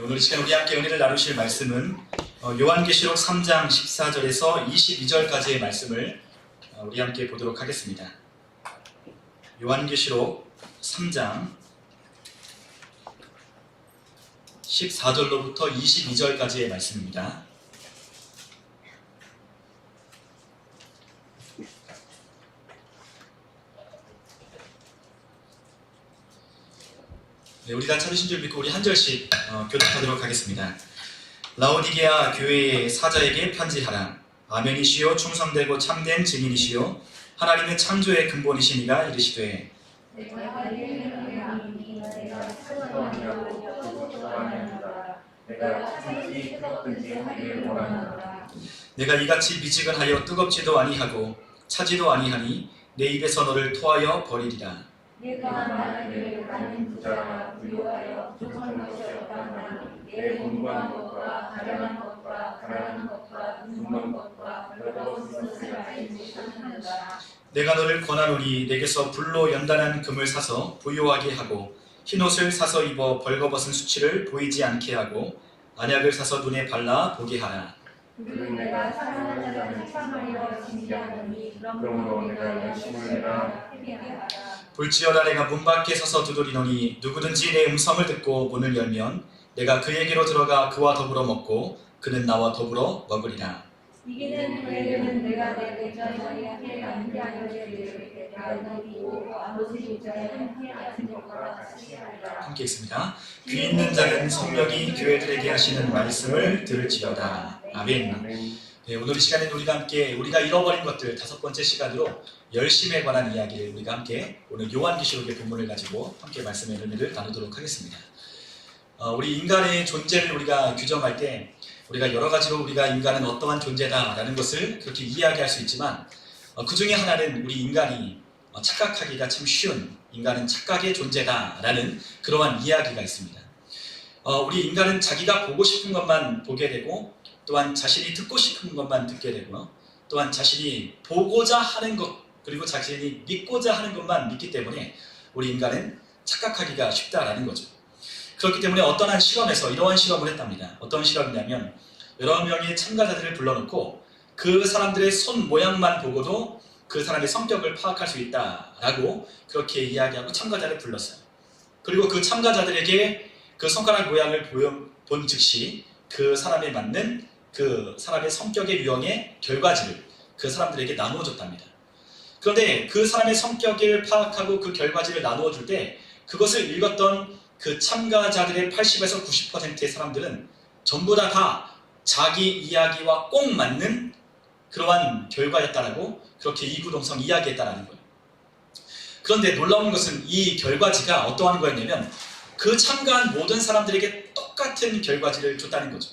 오늘 이 시간 우리 함께 은혜를 나누실 말씀은 요한계시록 3장 14절에서 22절까지의 말씀을 우리 함께 보도록 하겠습니다. 요한계시록 3장 14절로부터 22절까지의 말씀입니다. 네, 우리 다 찾으신 줄 믿고 우리 한 절씩 교독하도록 하겠습니다. 라오디게아 교회의 사자에게 편지하라. 아멘이시요 충성되고 참된 증인이시요 하나님의 창조의 근본이시니가 이르시되 내가 이같이 미지근하여 뜨겁지도 아니하고 차지도 아니하니 내 입에서 너를 토하여 버리리라. 내가 만일 나는 부자라 부유하여 부족한 것이 없다면 내 공부한 것과 가련한 것과 가난한 것과 눈먼 것과 벌거벗은 것을 알지 못하는가. 내가 너를 권하노니 내게서 불로 연단한 금을 사서 부유하게 하고 흰옷을 사서 입어 벌거벗은 수치를 보이지 않게 하고 안약을 사서 눈에 발라 보게 하라. 그는 내가 사랑하는 자를 책망하여 징계하노니 그러므로 내가 열심을 내라 회개하라. 볼지어다 내가 문 밖에 서서 두드리노니 누구든지 내 음성을 듣고 문을 열면 내가 그에게로 들어가 그와 더불어 먹고 그는 나와 더불어 먹으리라. 이기는 그에게는 내가 내 백전에 함께 안대하여 주리를 내가 너희고 아버지 입장에 함께 앉은 것과 같이 하리라. 함께 있습니다. 귀 있는 자는 성령이 교회들에게 하시는 말씀을 들을지어다. 아멘. 네, 오늘 이 시간에는 우리가 잃어버린 것들 5번째 시간으로 열심에 관한 이야기를 우리가 함께 오늘 요한계시록의 본문을 가지고 함께 말씀의 은혜를 나누도록 하겠습니다. 우리 인간의 존재를 우리가 규정할 때 우리가 여러 가지로 우리가 인간은 어떠한 존재다라는 것을 그렇게 이야기할 수 있지만 그 중에 하나는 우리 인간이 착각하기가 참 쉬운 인간은 착각의 존재다라는 그러한 이야기가 있습니다. 우리 인간은 자기가 보고 싶은 것만 보게 되고 또한 자신이 듣고 싶은 것만 듣게 되고 또한 자신이 보고자 하는 것 그리고 자신이 믿고자 하는 것만 믿기 때문에 우리 인간은 착각하기가 쉽다라는 거죠. 그렇기 때문에 어떤 한 실험에서 이러한 실험을 했답니다. 어떤 실험이냐면 여러 명의 참가자들을 불러놓고 그 사람들의 손 모양만 보고도 그 사람의 성격을 파악할 수 있다라고 그렇게 이야기하고 참가자를 불렀어요. 그리고 그 참가자들에게 그 손가락 모양을 본 즉시 그 사람에 맞는 그 사람의 성격의 유형의 결과지를 그 사람들에게 나누어 줬답니다. 그런데 그 사람의 성격을 파악하고 그 결과지를 나누어 줄 때 그것을 읽었던 그 참가자들의 80에서 90%의 사람들은 전부 다 자기 이야기와 꼭 맞는 그러한 결과였다라고 그렇게 이구동성 이야기했다라는 거예요. 그런데 놀라운 것은 이 결과지가 어떠한 거였냐면 그 참가한 모든 사람들에게 똑같은 결과지를 줬다는 거죠.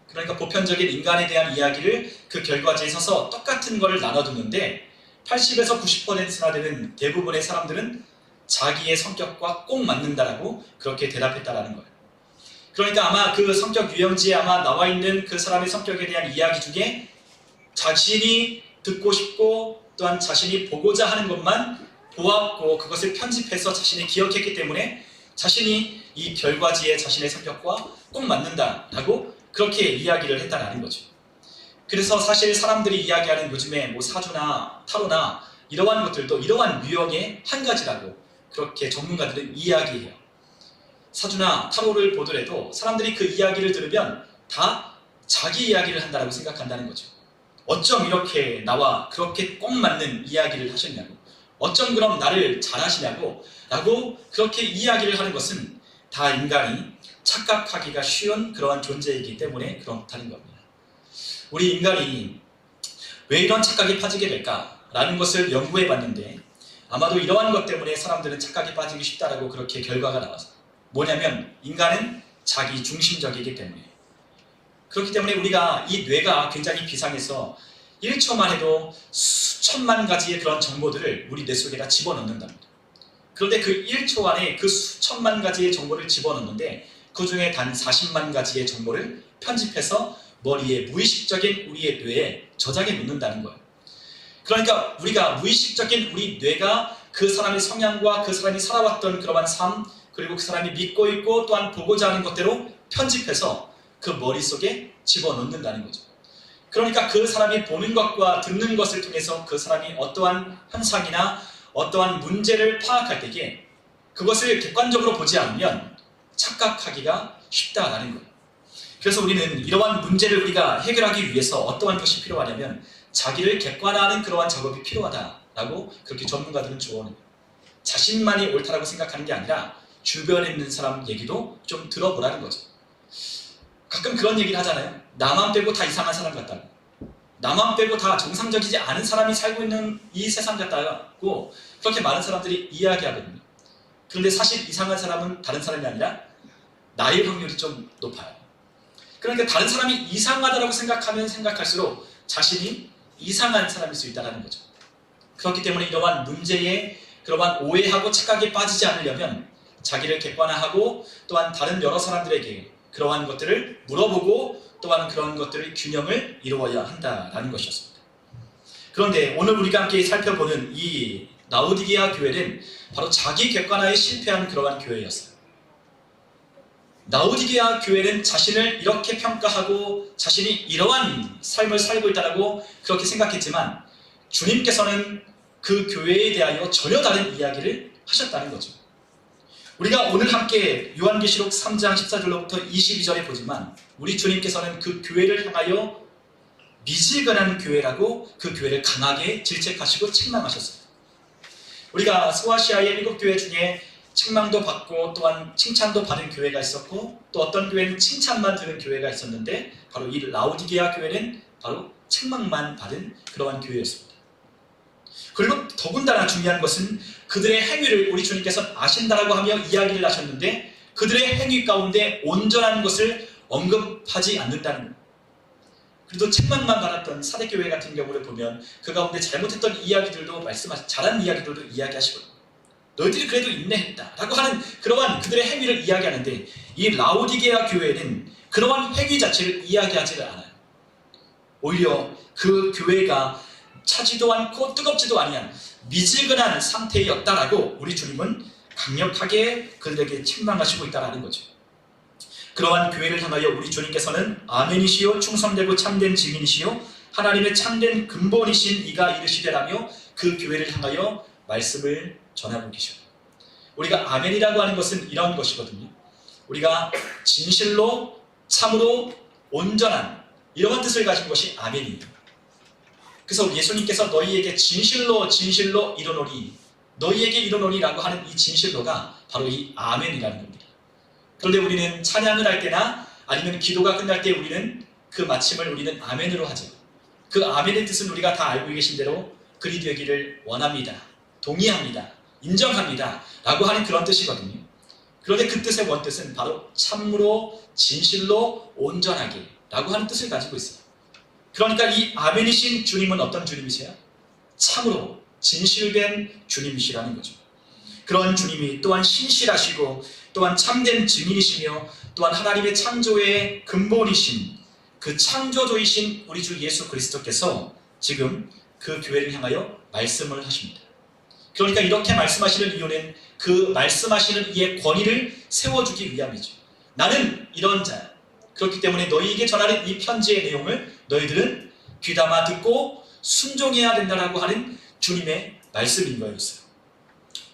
그러니까 보편적인 인간에 대한 이야기를 그 결과지에 서서 똑같은 것을 나눠두는데 80에서 90%나 되는 대부분의 사람들은 자기의 성격과 꼭 맞는다라고 그렇게 대답했다라는 거예요. 그러니까 아마 그 성격 유형지에 아마 나와 있는 그 사람의 성격에 대한 이야기 중에 자신이 듣고 싶고 또한 자신이 보고자 하는 것만 보았고 그것을 편집해서 자신이 기억했기 때문에 자신이 이 결과지에 자신의 성격과 꼭 맞는다라고 그렇게 이야기를 했다라는 거죠. 그래서 사실 사람들이 이야기하는 요즘에 뭐 사주나 타로나 이러한 것들도 이러한 유형의 한 가지라고 그렇게 전문가들은 이야기해요. 사주나 타로를 보더라도 사람들이 그 이야기를 들으면 다 자기 이야기를 한다고 생각한다는 거죠. 어쩜 이렇게 나와 그렇게 꼭 맞는 이야기를 하셨냐고, 어쩜 그럼 나를 잘하시냐고 라고 그렇게 이야기를 하는 것은 다 인간이 착각하기가 쉬운 그러한 존재이기 때문에 그렇다는 겁니다. 우리 인간이 왜 이런 착각에 빠지게 될까라는 것을 연구해 봤는데 아마도 이러한 것 때문에 사람들은 착각에 빠지기 쉽다라고 그렇게 결과가 나왔어요. 뭐냐면 인간은 자기 중심적이기 때문에. 그렇기 때문에 우리가 이 뇌가 굉장히 비상해서 1초만 해도 수천만 가지의 그런 정보들을 우리 뇌 속에다 집어넣는답니다. 그런데 그 1초 안에 그 수천만 가지의 정보를 집어넣는데 그 중에 단 40만 가지의 정보를 편집해서 머리에 무의식적인 우리의 뇌에 저장해 놓는다는 거예요. 그러니까 우리가 무의식적인 우리 뇌가 그 사람의 성향과 그 사람이 살아왔던 그러한 삶, 그리고 그 사람이 믿고 있고 또한 보고자 하는 것대로 편집해서 그 머릿속에 집어넣는다는 거죠. 그러니까 그 사람이 보는 것과 듣는 것을 통해서 그 사람이 어떠한 현상이나 어떠한 문제를 파악할 때에 그것을 객관적으로 보지 않으면 착각하기가 쉽다라는 거예요. 그래서 우리는 이러한 문제를 우리가 해결하기 위해서 어떠한 것이 필요하냐면 자기를 객관화하는 그러한 작업이 필요하다라고 그렇게 전문가들은 조언해요. 자신만이 옳다라고 생각하는 게 아니라 주변에 있는 사람 얘기도 좀 들어보라는 거죠. 가끔 그런 얘기를 하잖아요. 나만 빼고 다 이상한 사람 같다고. 나만 빼고 다 정상적이지 않은 사람이 살고 있는 이 세상 같다고 그렇게 많은 사람들이 이야기하거든요. 그런데 사실 이상한 사람은 다른 사람이 아니라 나일 확률이 좀 높아요. 그러니까 다른 사람이 이상하다고 생각하면 생각할수록 자신이 이상한 사람일 수 있다는 거죠. 그렇기 때문에 이러한 문제에 그러한 오해하고 착각에 빠지지 않으려면 자기를 객관화하고 또한 다른 여러 사람들에게 그러한 것들을 물어보고 또한 그런 것들을 균형을 이루어야 한다는 것이었습니다. 그런데 오늘 우리가 함께 살펴보는 이 라오디게아 교회는 바로 자기 객관화에 실패한 그러한 교회였어요. 라오디게아 교회는 자신을 이렇게 평가하고 자신이 이러한 삶을 살고 있다고 그렇게 생각했지만 주님께서는 그 교회에 대하여 전혀 다른 이야기를 하셨다는 거죠. 우리가 오늘 함께 요한계시록 3장 14절로부터 22절에 보지만 우리 주님께서는 그 교회를 향하여 미지근한 교회라고 그 교회를 강하게 질책하시고 책망하셨어요. 우리가 소아시아의 7교회 중에 책망도 받고 또한 칭찬도 받은 교회가 있었고 또 어떤 교회는 칭찬만 들은 교회가 있었는데 바로 이 라오디게아 교회는 바로 책망만 받은 그러한 교회였습니다. 그리고 더군다나 중요한 것은 그들의 행위를 우리 주님께서 아신다라고 하며 이야기를 하셨는데 그들의 행위 가운데 온전한 것을 언급하지 않는다는 것. 그래도 책망만 받았던 사대교회 같은 경우를 보면 그 가운데 잘못했던 이야기들도 잘한 이야기들도 이야기하시거든요. 너희들이 그래도 인내했다 라고 하는 그러한 그들의 행위를 이야기하는데 이 라오디게아 교회는 그러한 행위 자체를 이야기하지를 않아요. 오히려 그 교회가 차지도 않고 뜨겁지도 아니한 미지근한 상태였다라고 우리 주님은 강력하게 그들에게 책망하시고 있다는 거죠. 그러한 교회를 향하여 우리 주님께서는 아멘이시요 충성되고 참된 증인이시요 하나님의 참된 근본이신 이가 이르시되라며 그 교회를 향하여 말씀을 전하고 계셔요. 우리가 아멘이라고 하는 것은 이런 것이거든요. 우리가 진실로 참으로 온전한 이러한 뜻을 가진 것이 아멘이에요. 그래서 예수님께서 너희에게 진실로 이르노니 너희에게 이르노니라고 하는 이 진실로가 바로 이 아멘이라는 겁니다. 그런데 우리는 찬양을 할 때나 아니면 기도가 끝날 때 우리는 그 마침을 우리는 아멘으로 하죠. 그 아멘의 뜻은 우리가 다 알고 계신 대로 그리 되기를 원합니다. 동의합니다. 인정합니다. 라고 하는 그런 뜻이거든요. 그런데 그 뜻의 원뜻은 바로 참으로 진실로 온전하게 라고 하는 뜻을 가지고 있어요. 그러니까 이 아멘이신 주님은 어떤 주님이세요? 참으로 진실된 주님이시라는 거죠. 그런 주님이 또한 신실하시고 또한 참된 증인이시며 또한 하나님의 창조의 근본이신 그 창조주이신 우리 주 예수 그리스도께서 지금 그 교회를 향하여 말씀을 하십니다. 그러니까 이렇게 말씀하시는 이유는 그 말씀하시는 이의 권위를 세워주기 위함이죠. 나는 이런 자야. 그렇기 때문에 너희에게 전하는 이 편지의 내용을 너희들은 귀담아 듣고 순종해야 된다라고 하는 주님의 말씀인 거였어요.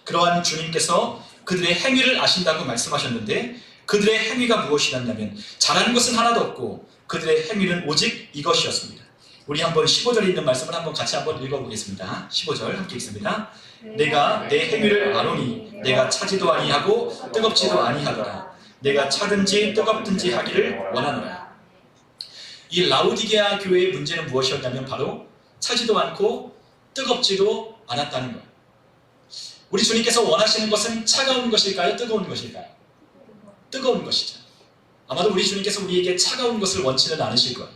그러한 주님께서 그들의 행위를 아신다고 말씀하셨는데 그들의 행위가 무엇이었냐면 잘하는 것은 하나도 없고 그들의 행위는 오직 이것이었습니다. 우리 한번 15절에 있는 말씀을 한번 같이 한번 읽어보겠습니다. 15절 함께 읽습니다. 내가 내 행위를 아노니 내가 차지도 아니하고 뜨겁지도 아니하더라. 내가 차든지 뜨겁든지 하기를 원하노라. 이 라오디게아 교회의 문제는 무엇이었냐면 바로 차지도 않고 뜨겁지도 않았다는 거예요. 우리 주님께서 원하시는 것은 차가운 것일까요? 뜨거운 것일까요? 뜨거운 것이죠. 아마도 우리 주님께서 우리에게 차가운 것을 원치는 않으실 거예요.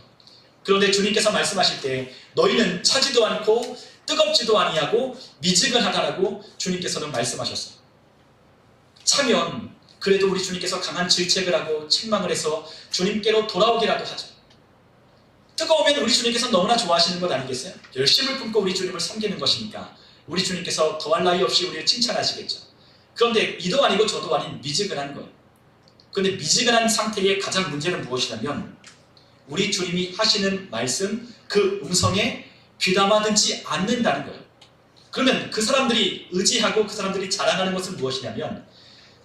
그런데 주님께서 말씀하실 때 너희는 차지도 않고 뜨겁지도 아니하고 미지근하다라고 주님께서는 말씀하셨어요. 차면 그래도 우리 주님께서 강한 질책을 하고 책망을 해서 주님께로 돌아오기라도 하죠. 뜨거우면 우리 주님께서 너무나 좋아하시는 것 아니겠어요? 열심을 품고 우리 주님을 섬기는 것이니까 우리 주님께서 더할 나위 없이 우리를 칭찬하시겠죠. 그런데 이도 아니고 저도 아닌 미지근한 거예요. 그런데 미지근한 상태의 가장 문제는 무엇이냐면 우리 주님이 하시는 말씀 그 음성에 귀담아듣지 않는다는 거예요. 그러면 그 사람들이 의지하고 그 사람들이 자랑하는 것은 무엇이냐면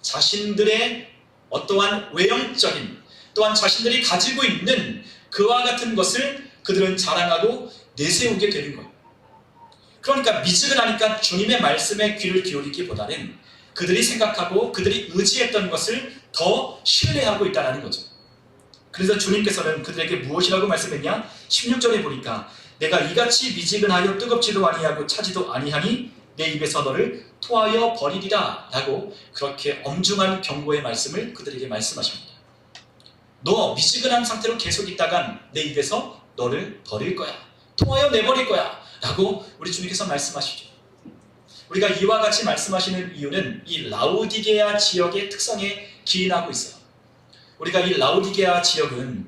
자신들의 어떠한 외형적인 또한 자신들이 가지고 있는 그와 같은 것을 그들은 자랑하고 내세우게 되는 거예요. 그러니까 미지근하니까 주님의 말씀에 귀를 기울이기보다는 그들이 생각하고 그들이 의지했던 것을 더 신뢰하고 있다는 거죠. 그래서 주님께서는 그들에게 무엇이라고 말씀했냐? 16절에 보니까 내가 이같이 미지근하여 뜨겁지도 아니하고 차지도 아니하니 내 입에서 너를 토하여 버리리라 라고 그렇게 엄중한 경고의 말씀을 그들에게 말씀하십니다. 너 미지근한 상태로 계속 있다간 내 입에서 너를 버릴 거야. 토하여 내버릴 거야 라고 우리 주님께서 말씀하시죠. 우리가 이와 같이 말씀하시는 이유는 이 라오디게아 지역의 특성에 기인하고 있어요. 우리가 이 라오디게아 지역은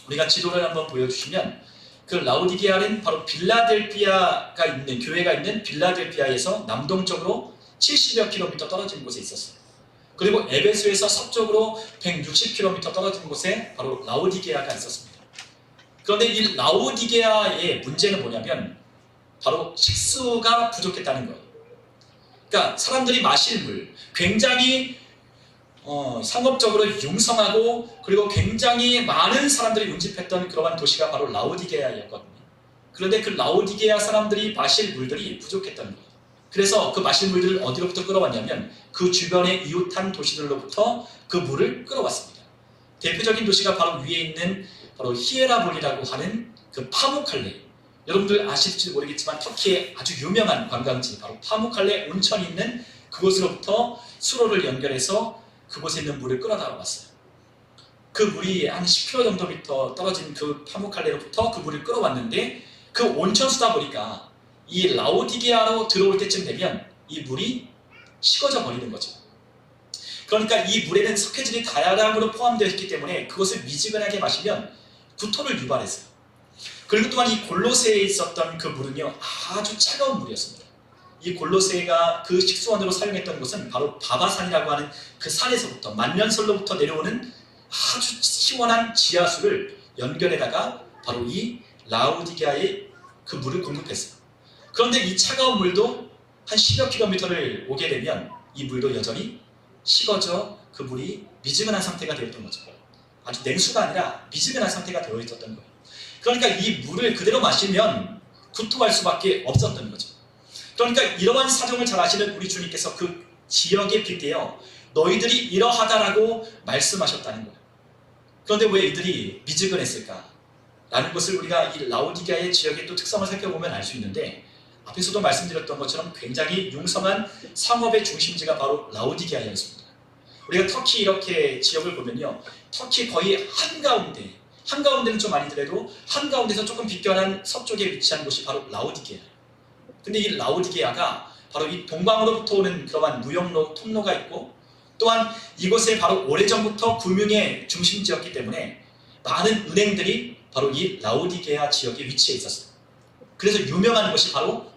우리가 지도를 한번 보여주시면 그 라오디게아는 바로 빌라델피아가 있는 교회가 있는 빌라델피아에서 남동쪽으로 70여 킬로미터 떨어진 곳에 있었어요. 그리고 에베소에서 서쪽으로 160km 떨어진 곳에 바로 라오디게아가 있었습니다. 그런데 이 라오디게아의 문제는 뭐냐면 바로 식수가 부족했다는 거예요. 그러니까 사람들이 마실 물, 굉장히 상업적으로 융성하고 그리고 굉장히 많은 사람들이 운집했던 그러한 도시가 바로 라오디게아였거든요. 그런데 그 라오디게아 사람들이 마실 물들이 부족했다는 거예요. 그래서 그 마실 물들을 어디로부터 끌어왔냐면 그 주변의 이웃한 도시들로부터 그 물을 끌어왔습니다. 대표적인 도시가 바로 위에 있는 바로 히에라볼이라고 하는 그 파무칼레. 여러분들 아실지 모르겠지만 터키의 아주 유명한 관광지 바로 파무칼레 온천이 있는 그곳으로부터 수로를 연결해서 그곳에 있는 물을 끌어다 왔어요. 그 물이 한 10km 정도 떨어진 그 파무칼레로부터 그 물을 끌어왔는데 그 온천수다 보니까 이 라오디게아로 들어올 때쯤 되면 이 물이 식어져 버리는 거죠. 그러니까 이 물에는 석회질이 다량으로 포함되어 있기 때문에 그것을 미지근하게 마시면 구토를 유발했어요. 그리고 또한 이 골로새에 있었던 그 물은요 아주 차가운 물이었습니다. 이 골로새가 그 식수원으로 사용했던 곳은 바로 바바산이라고 하는 그 산에서부터 만년설로부터 내려오는 아주 시원한 지하수를 연결해다가 바로 이 라오디게아에 그 물을 공급했어요. 그런데 이 차가운 물도 한 10여 킬로미터를 오게 되면 이 물도 여전히 식어져 그 물이 미지근한 상태가 되었던 거죠. 아주 냉수가 아니라 미지근한 상태가 되어 있었던 거예요. 그러니까 이 물을 그대로 마시면 구토할 수밖에 없었던 거죠. 그러니까 이러한 사정을 잘 아시는 우리 주님께서 그 지역에 빗대어 너희들이 이러하다라고 말씀하셨다는 거예요. 그런데 왜 이들이 미지근했을까? 라는 것을 우리가 이 라오디게아의 지역의 또 특성을 살펴보면 알 수 있는데 앞에서도 말씀드렸던 것처럼 굉장히 융성한 상업의 중심지가 바로 라오디게아였습니다. 우리가 터키 이렇게 지역을 보면요. 터키 거의 한가운데는 좀 아니더라도 한가운데서 조금 비껴난 서쪽에 위치한 곳이 바로 라오디게아예요. 근데 이 라오디게아가 바로 이 동방으로부터 오는 그러한 무역로, 통로가 있고 또한 이곳에 바로 오래전부터 금융의 중심지였기 때문에 많은 은행들이 바로 이 라오디게아 지역에 위치해 있었어요. 그래서 유명한 것이 바로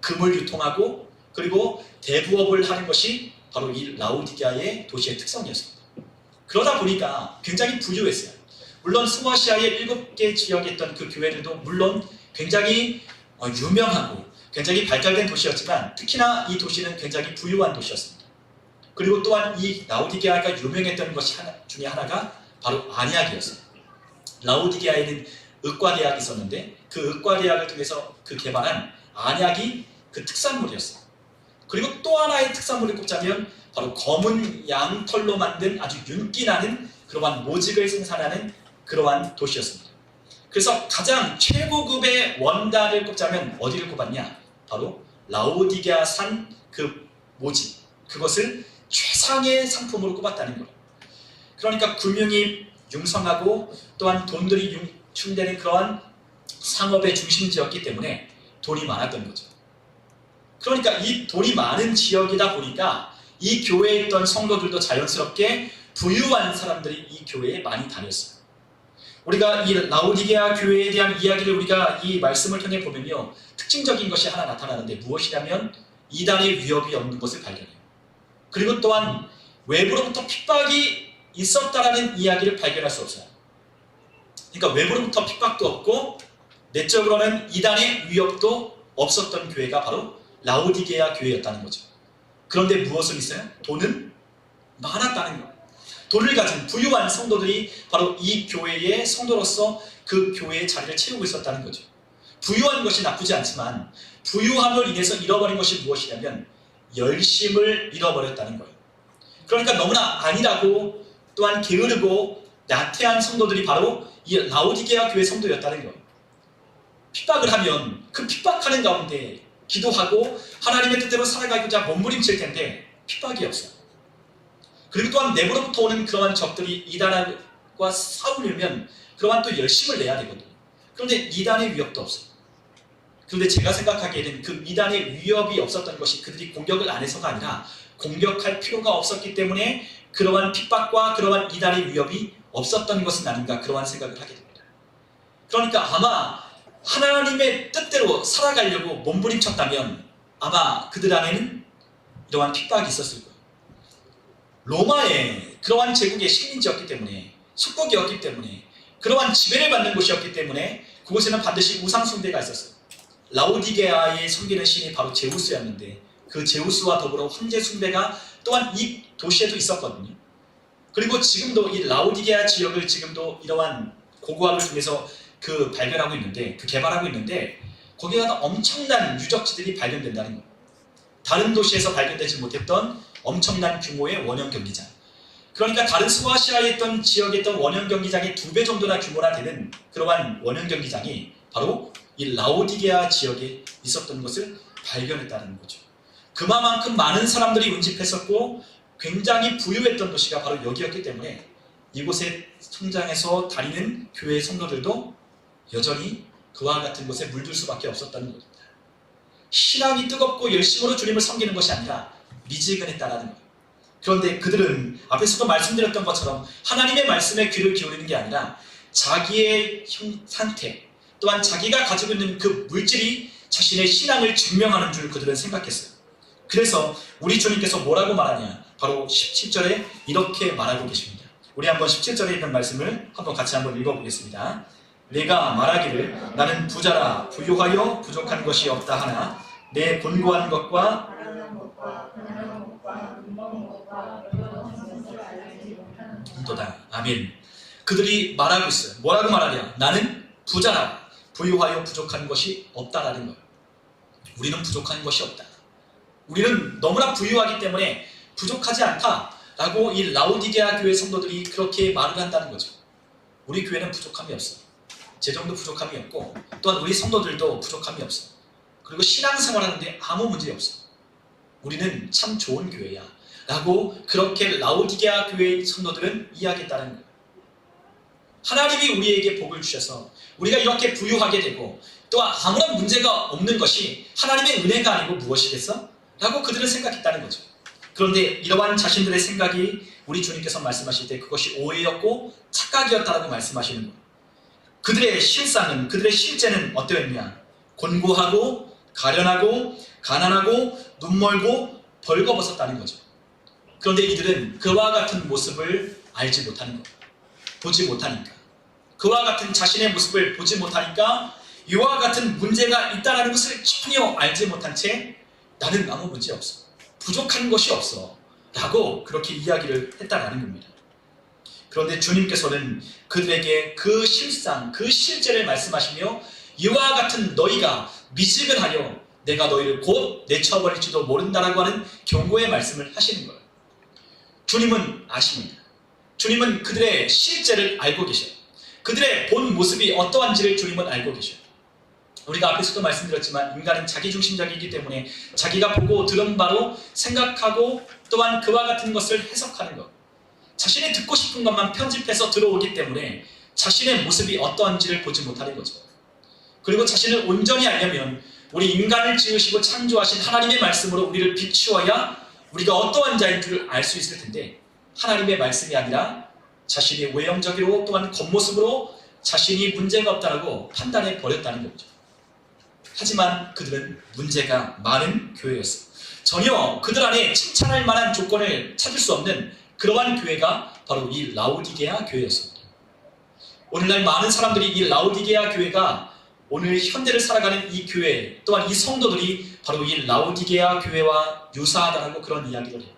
금을 유통하고 그리고 대부업을 하는 것이 바로 이 라오디게아의 도시의 특성이었습니다. 그러다 보니까 굉장히 부유했어요. 물론 소아시아의 7개 지역에 있던 그 교회들도 물론 굉장히 유명하고 굉장히 발달된 도시였지만 특히나 이 도시는 굉장히 부유한 도시였습니다. 그리고 또한 이 라오디게아가 유명했던 것 중에 하나가 바로 안약이었어요. 라오디게아에는 의과대학이 있었는데 그 의과대학을 통해서 그 개발한 안약이 그 특산물이었어요. 그리고 또 하나의 특산물을 꼽자면 바로 검은 양털로 만든 아주 윤기나는 그러한 모직을 생산하는 그러한 도시였습니다. 그래서 가장 최고급의 원단을 꼽자면 어디를 꼽았냐? 바로 라오디게아산 그 모직, 그것을 최상의 상품으로 꼽았다는 거예요. 그러니까 금융이 융성하고 또한 돈들이 융충되는 그러한 상업의 중심지였기 때문에 돈이 많았던 거죠. 그러니까 이 돈이 많은 지역이다 보니까 이 교회에 있던 성도들도 자연스럽게 부유한 사람들이 이 교회에 많이 다녔어요. 우리가 이 라오디게아 교회에 대한 이야기를 우리가 이 말씀을 통해 보면요. 특징적인 것이 하나 나타나는데 무엇이냐면 이단의 위협이 없는 것을 발견해요. 그리고 또한 외부로부터 핍박이 있었다라는 이야기를 발견할 수 없어요. 그러니까 외부로부터 핍박도 없고 내적으로는 이단의 위협도 없었던 교회가 바로 라오디게아 교회였다는 거죠. 그런데 무엇은 있어요? 돈은 많았다는 거예요. 돈을 가진 부유한 성도들이 바로 이 교회의 성도로서 그 교회의 자리를 채우고 있었다는 거죠. 부유한 것이 나쁘지 않지만 부유함을 인해서 잃어버린 것이 무엇이냐면 열심을 잃어버렸다는 거예요. 그러니까 너무나 안일하고 또한 게으르고 나태한 성도들이 바로 이 라오디게아 교회 성도였다는 거예요. 핍박을 하면 그 핍박하는 가운데 기도하고 하나님의 뜻대로 살아가고자 몸부림칠 텐데 핍박이 없어요. 그리고 또한 내부로부터 오는 그러한 적들이 이단과 싸우려면 그러한 또 열심을 내야 되거든요. 그런데 이단의 위협도 없어요. 그런데 제가 생각하기에는 그 이단의 위협이 없었던 것이 그들이 공격을 안 해서가 아니라 공격할 필요가 없었기 때문에 그러한 핍박과 그러한 이단의 위협이 없었던 것은 아닌가 그러한 생각을 하게 됩니다. 그러니까 아마 하나님의 뜻대로 살아가려고 몸부림쳤다면 아마 그들 안에는 이러한 핍박이 있었을 거예요. 로마의 그러한 제국의 식민지였기 때문에 속국이었기 때문에 그러한 지배를 받는 곳이었기 때문에 그곳에는 반드시 우상 숭배가 있었어요. 라오디게아에 섬기는 신이 바로 제우스였는데 그 제우스와 더불어 황제 숭배가 또한 이 도시에도 있었거든요. 그리고 지금도 이 라오디게아 지역을 지금도 이러한 고고학을 통해서 발견하고 있는데 개발하고 있는데 거기가 엄청난 유적지들이 발견된다는 거예요. 다른 도시에서 발견되지 못했던 엄청난 규모의 원형 경기장. 그러니까 다른 소아시아에 있던 지역에 있던 원형 경기장의 2배 정도나 규모나 되는 그러한 원형 경기장이 바로 이 라오디게아 지역에 있었던 것을 발견했다는 거죠. 그만큼 많은 사람들이 운집했었고 굉장히 부유했던 도시가 바로 여기였기 때문에 이곳에 성장해서 다니는 교회의 성도들도 여전히 그와 같은 곳에 물들 수밖에 없었다는 겁니다. 신앙이 뜨겁고 열심으로 주님을 섬기는 것이 아니라 미지근했다라는 거예요. 그런데 그들은 앞에서도 말씀드렸던 것처럼 하나님의 말씀에 귀를 기울이는 게 아니라 자기의 상태 또한 자기가 가지고 있는 그 물질이 자신의 신앙을 증명하는 줄 그들은 생각했어요. 그래서 우리 주님께서 뭐라고 말하냐? 바로 17절에 이렇게 말하고 계십니다. 우리 한번 17절에 있는 말씀을 한번 같이 한번 읽어보겠습니다. 내가 말하기를 나는 부자라 부유하여 부족한 것이 없다 하나 내 곤고한 것과 도다. 아멘. 그들이 말하고 있어요. 뭐라고 말하냐? 나는 부자라 부유하여 부족한 것이 없다라는 거예요. 우리는 부족한 것이 없다. 우리는 너무나 부유하기 때문에 부족하지 않다라고 이 라오디게아 교회 성도들이 그렇게 말을 한다는 거죠. 우리 교회는 부족함이 없어. 재정도 부족함이 없고 또한 우리 성도들도 부족함이 없어. 그리고 신앙생활하는데 아무 문제 없어. 우리는 참 좋은 교회야 라고 그렇게 라오디게아 교회의 성도들은 이야기했다는 거예요. 하나님이 우리에게 복을 주셔서 우리가 이렇게 부유하게 되고 또 아무런 문제가 없는 것이 하나님의 은혜가 아니고 무엇이겠어? 라고 그들은 생각했다는 거죠. 그런데 이러한 자신들의 생각이 우리 주님께서 말씀하실 때 그것이 오해였고 착각이었다라고 말씀하시는 거예요. 그들의 실상은 그들의 실제는 어떠했냐? 곤고하고 가련하고 가난하고 눈멀고 벌거벗었다는 거죠. 그런데 이들은 그와 같은 모습을 알지 못하는 거예요. 보지 못하니까. 그와 같은 자신의 모습을 보지 못하니까 이와 같은 문제가 있다는 것을 전혀 알지 못한 채 나는 아무 문제 없어. 부족한 것이 없어. 라고 그렇게 이야기를 했다는 겁니다. 그런데 주님께서는 그들에게 그 실상, 그 실제를 말씀하시며 이와 같은 너희가 미지근하여 내가 너희를 곧 내쳐버릴지도 모른다라고 하는 경고의 말씀을 하시는 거예요. 주님은 아십니다. 주님은 그들의 실제를 알고 계셔요. 그들의 본 모습이 어떠한지를 주님은 알고 계셔요. 우리가 앞에서도 말씀드렸지만 인간은 자기중심적이기 때문에 자기가 보고 들은 바로 생각하고 또한 그와 같은 것을 해석하는 것. 자신이 듣고 싶은 것만 편집해서 들어오기 때문에 자신의 모습이 어떠한지를 보지 못하는 거죠. 그리고 자신을 온전히 알려면 우리 인간을 지으시고 창조하신 하나님의 말씀으로 우리를 비추어야 우리가 어떠한 자인 줄 알 수 있을 텐데 하나님의 말씀이 아니라 자신이 외형적으로 또한 겉모습으로 자신이 문제가 없다고 판단해 버렸다는 거죠. 하지만 그들은 문제가 많은 교회였어요. 전혀 그들 안에 칭찬할 만한 조건을 찾을 수 없는 그러한 교회가 바로 이 라오디게아 교회였습니다. 오늘날 많은 사람들이 이 라오디게아 교회가 오늘 현대를 살아가는 이 교회 또한 이 성도들이 바로 이 라오디게아 교회와 유사하다라고 그런 이야기를 해요.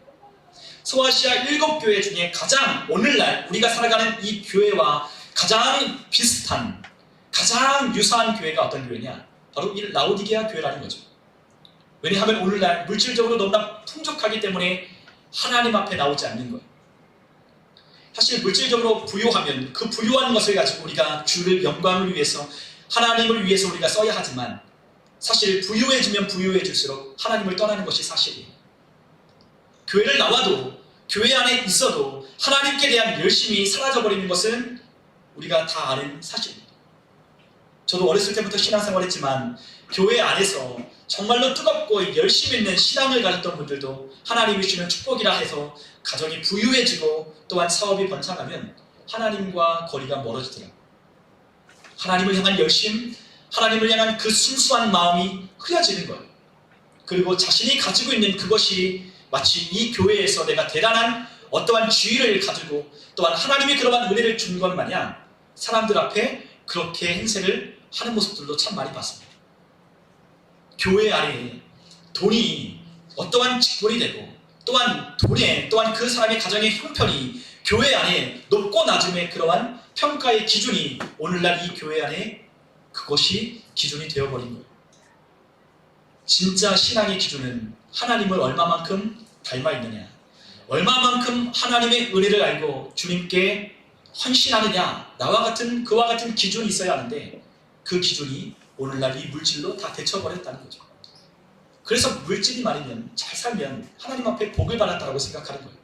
소아시아 7교회 중에 가장 오늘날 우리가 살아가는 이 교회와 가장 비슷한 가장 유사한 교회가 어떤 교회냐? 바로 이 라오디게아 교회라는 거죠. 왜냐하면 오늘날 물질적으로 너무나 풍족하기 때문에 하나님 앞에 나오지 않는 거예요. 사실 물질적으로 부유하면 그 부유한 것을 가지고 우리가 주를 영광을 위해서 하나님을 위해서 우리가 써야 하지만 사실 부유해지면 부유해질수록 하나님을 떠나는 것이 사실이에요. 교회를 나와도 교회 안에 있어도 하나님께 대한 열심이 사라져버리는 것은 우리가 다 아는 사실입니다. 저도 어렸을 때부터 신앙생활했지만 교회 안에서 정말로 뜨겁고 열심 있는 신앙을 가졌던 분들도 하나님이 주는 축복이라 해서 가정이 부유해지고 또한 사업이 번창하면 하나님과 거리가 멀어지더라고요. 하나님을 향한 열심, 하나님을 향한 그 순수한 마음이 흐려지는 거예요. 그리고 자신이 가지고 있는 그것이 마치 이 교회에서 내가 대단한 어떠한 지위를 가지고 또한 하나님이 그러한 은혜를 준 것 마냥 사람들 앞에 그렇게 행세를 하는 모습들도 참 많이 봤습니다. 교회 안에 돈이 어떠한 직분이 되고 또한 돈에 또한 그 사람의 가정의 형편이 교회 안에 높고 낮음의 그러한 평가의 기준이 오늘날 이 교회 안에 그것이 기준이 되어버린 거예요. 진짜 신앙의 기준은 하나님을 얼마만큼 닮아 있느냐, 얼마만큼 하나님의 은혜를 알고 주님께 헌신하느냐, 그와 같은 기준이 있어야 하는데 그 기준이 오늘날 이 물질로 다 데쳐버렸다는 거죠. 그래서 물질이 많으면 잘 살면 하나님 앞에 복을 받았다고 생각하는 거예요.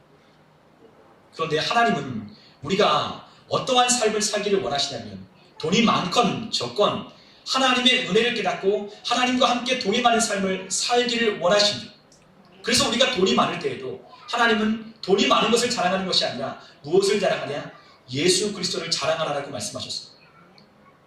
그런데 하나님은 우리가 어떠한 삶을 살기를 원하시냐면 돈이 많건 적건 하나님의 은혜를 깨닫고 하나님과 함께 동행하는 삶을 살기를 원하십니다. 그래서 우리가 돈이 많을 때에도 하나님은 돈이 많은 것을 자랑하는 것이 아니라 무엇을 자랑하냐? 예수 그리스도를 자랑하라고 말씀하셨습니다.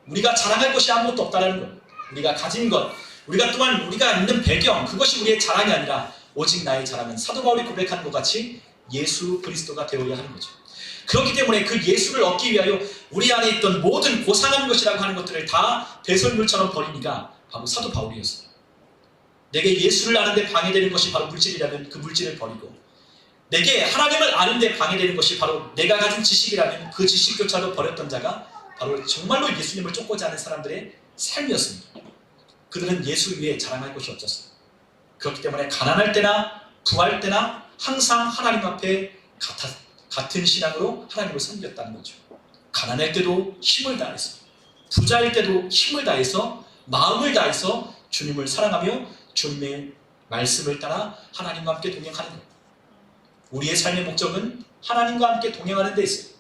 우리가 자랑할 것이 아무것도 없다는 것, 우리가 가진 것, 우리가 있는 배경, 그것이 우리의 자랑이 아니라 오직 나의 자랑은 사도 바울이 고백한 것 같이 예수 그리스도가 되어야 하는 거죠. 그렇기 때문에 그 예수를 얻기 위하여 우리 안에 있던 모든 고상한 것이라고 하는 것들을 다 배설물처럼 버리니까 바로 사도 바울이었어요. 내게 예수를 아는데 방해되는 것이 바로 물질이라면 그 물질을 버리고, 내게 하나님을 아는데 방해되는 것이 바로 내가 가진 지식이라면 그 지식조차도 버렸던 자가 바로 정말로 예수님을 쫓고자 하는 사람들의 삶이었습니다. 그들은 예수 위에 자랑할 것이 없었어요. 그렇기 때문에 가난할 때나 부할 때나 항상 하나님 앞에 같은 신앙으로 하나님을 섬겼다는 거죠. 가난할 때도 힘을 다해서, 부자일 때도 힘을 다해서, 마음을 다해서 주님을 사랑하며 주님의 말씀을 따라 하나님과 함께 동행하는 거예요. 우리의 삶의 목적은 하나님과 함께 동행하는 데 있어요.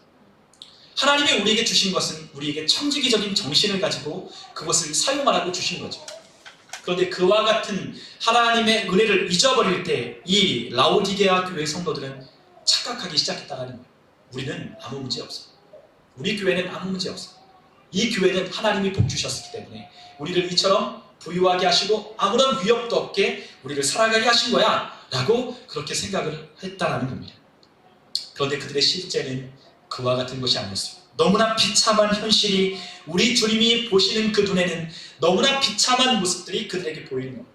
하나님이 우리에게 주신 것은 우리에게 천주기적인 정신을 가지고 그것을 사용하라고 주신 거죠. 그런데 그와 같은 하나님의 은혜를 잊어버릴 때 이 라오디게아 교회 성도들은 착각하기 시작했다는 거예요. 우리는 아무 문제 없어. 우리 교회는 아무 문제 없어. 이 교회는 하나님이 복 주셨기 때문에 우리를 이처럼 부유하게 하시고 아무런 위협도 없게 우리를 살아가게 하신 거야 라고 그렇게 생각을 했다는 겁니다. 그런데 그들의 실제는 그와 같은 것이 아니었어요. 너무나 비참한 현실이 우리 주님이 보시는 그 눈에는 너무나 비참한 모습들이 그들에게 보이는 거예요.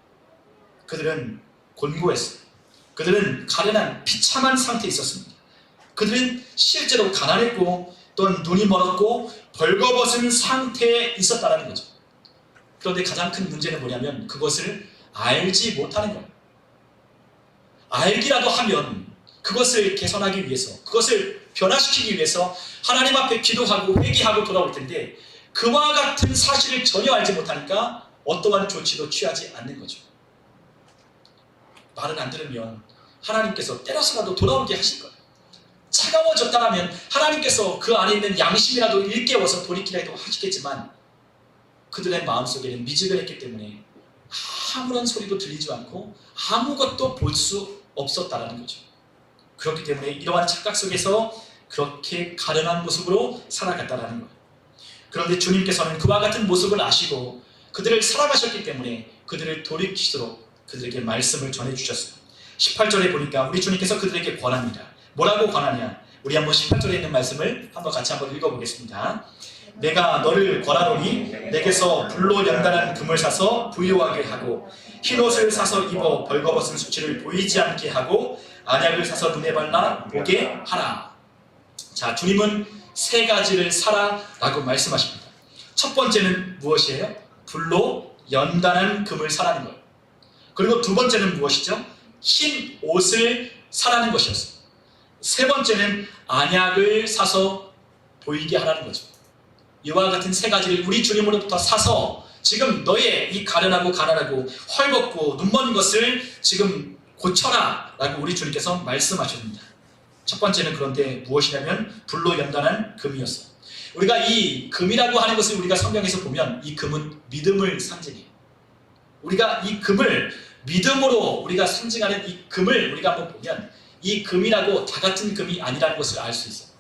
그들은 곤고했어요. 그들은 가련한 비참한 상태에 있었습니다. 그들은 실제로 가난했고 또한 눈이 멀었고 벌거벗은 상태에 있었다는 거죠. 그런데 가장 큰 문제는 뭐냐면 그것을 알지 못하는 거예요. 알기라도 하면 그것을 개선하기 위해서, 그것을 변화시키기 위해서 하나님 앞에 기도하고 회개하고 돌아올 텐데 그와 같은 사실을 전혀 알지 못하니까 어떠한 조치도 취하지 않는 거죠. 말은 안 들으면 하나님께서 때려서라도 돌아오게 하실 거예요. 차가워졌다면 하나님께서 그 안에 있는 양심이라도 일깨워서 돌이키라도 하시겠지만 그들의 마음속에는 미지근했기 때문에 아무런 소리도 들리지 않고 아무것도 볼 수 없었다는 거죠. 그렇기 때문에 이러한 착각 속에서 그렇게 가련한 모습으로 살아갔다는 거예요. 그런데 주님께서는 그와 같은 모습을 아시고 그들을 사랑하셨기 때문에 그들을 돌이키도록 그들에게 말씀을 전해주셨어요. 18절에 보니까 우리 주님께서 그들에게 권합니다. 뭐라고 권하냐? 우리 한번 18절에 있는 말씀을 한번 같이 한번 읽어보겠습니다. 내가 너를 권하노니 내게서 불로 연단한 금을 사서 부유하게 하고 흰옷을 사서 입어 벌거벗은 수치를 보이지 않게 하고 안약을 사서 눈에 발라 보게 하라. 자, 주님은 세 가지를 사라 라고 말씀하십니다. 첫 번째는 무엇이에요? 불로 연단한 금을 사라는 거예요. 그리고 두 번째는 무엇이죠? 흰 옷을 사라는 것이었어요. 세 번째는 안약을 사서 보이게 하라는 거죠. 이와 같은 세 가지를 우리 주님으로부터 사서 지금 너의 이 가련하고 가난하고 헐벗고 눈먼 것을 지금 고쳐라 라고 우리 주님께서 말씀하십니다. 첫 번째는 그런데 무엇이냐면 불로 연단한 금이었어요. 우리가 이 금이라고 하는 것을 우리가 성경에서 보면 이 금은 믿음을 상징해요. 우리가 이 금을 믿음으로 우리가 상징하는 이 금을 우리가 한번 보면 이 금이라고 다 같은 금이 아니라는 것을 알 수 있어요.